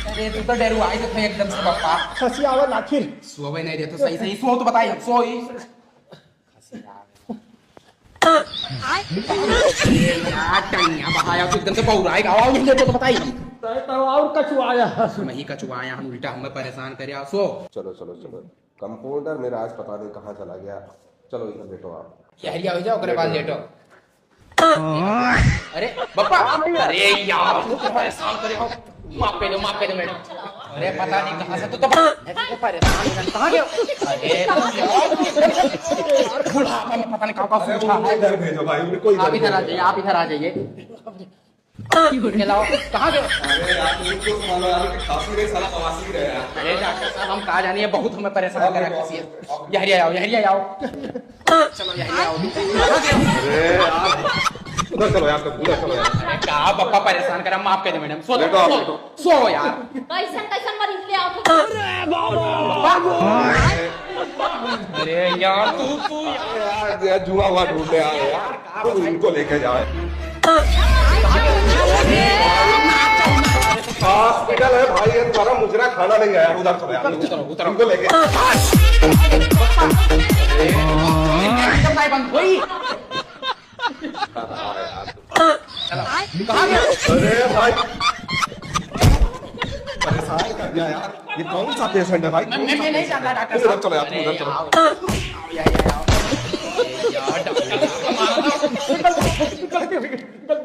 अरे तू तो डरू आई तो थे एकदम से पप्पा। खसी आवे लाखिर सो भाई नहीं दे तो सही सही सो तो बताई हम सो ही। यार टंगिया बहाया तो एकदम से पौराएगा आवाज नहीं देते तो बताई हम। तो और कछु आया मैं ही कचुआया हम उल्टा हमें परेशान करे सो। चलो चलो चलो, कंपाउंडर मेरा आज पता नहीं कहाँ चला गया। चलो इधर बैठो आप। यहरिया हो जाओ करे बाद लेटो। अरे बप्पा अरे यार तू तो परेशान करे हो। माफ कर दो मैडम। अरे पता नहीं कहाँ से तू तो परेशान कहाँ गया। अरे यार बुढ़ापा में पता नहीं कहाँ सूझा है। इधर भेजो भाई, उनको आप इधर आ जाइए, आप इधर आ जाइए। खिलाओ कहाँ गए। अरे यार तुमको संभालो यार, खांसी नहीं साला बवासीर है यार। अरे डॉक्टर साहब हम कहाँ जानिए बहुत हमें परेशान कर रखा है। यहरिया आओ चलो यहरिया आओ। अरे यार उधर चलो यार, उधर चलो यार। अरे कहा बप्पा परेशान करा, माफ कर दे मैडम। सो बैठो आप, बैठो। सो यार। कैसन मरीज ले आओ। अरे यार तू यार जुआ हुआ ढूंढते आए यार, तुम इनको लेके जाओ। हॉस्पिटल है भाई, ये तुम्हारा मुजरा खाना नहीं आया। उधर चलो यार, उतरो। इनको लेके। बंद हुई। कहाँ गया। अरे भाई परेशान कर दिया यार, ये कौन सा पेशेंट है भाई? मैं नहीं जानता डॉक्टर उधर साहब। चलो यार, उधर चलो।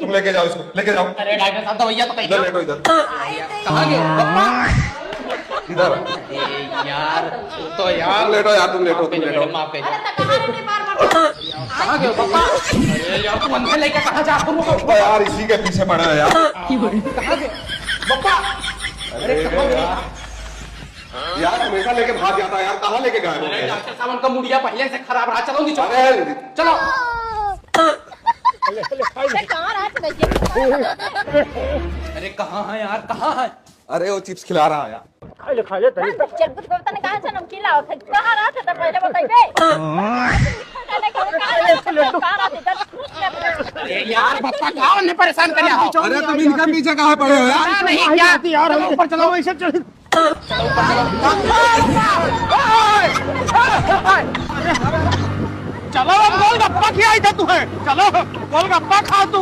तुम लेके जाओ इसको, लेके जाओ। अरे डॉक्टर साहब दवाइयाँ तो इधर लेटो, इधर कहाँ गए बप्पा। इधर। यार तो यार लेटो यार, तुम लेटो, तुम लेटो। माफ कर अरे तो कहाँ रहते मार कहाँ गए बप्पा। अरे यार तू अंदर लेके कहाँ जा तुम लोग। तो यार इसी के पीछे पड़ा है यार। कहाँ गए बप्पा। अरे यार हमेशा लेके भाग जाता है यार, कहाँ लेके गए हो? अरे डॉक्टर साहब उनका मुड़िया पहले से खराब रहा। चलो नीचे अरे चलो। कहाँ रहते अरे कहाँ है यार, कहाँ है। अरे वो चिप्स खिला रहा है यार। खा ले तनी चल कुछ कहता नहीं कहाँ से नमकीन लाओ थे। कहाँ रहते तो पहले बताइए। अरे यार बप्पा कहाँ ने परेशान कर दिया। अरे तुम इनका पीछे कहाँ पड़े हो यार? नहीं क्या यार ऊपर चलो वैसे चल चलो अब गोलगप्पा खिलाई था तुम्हें। चलो गोलगप्पा खा तू।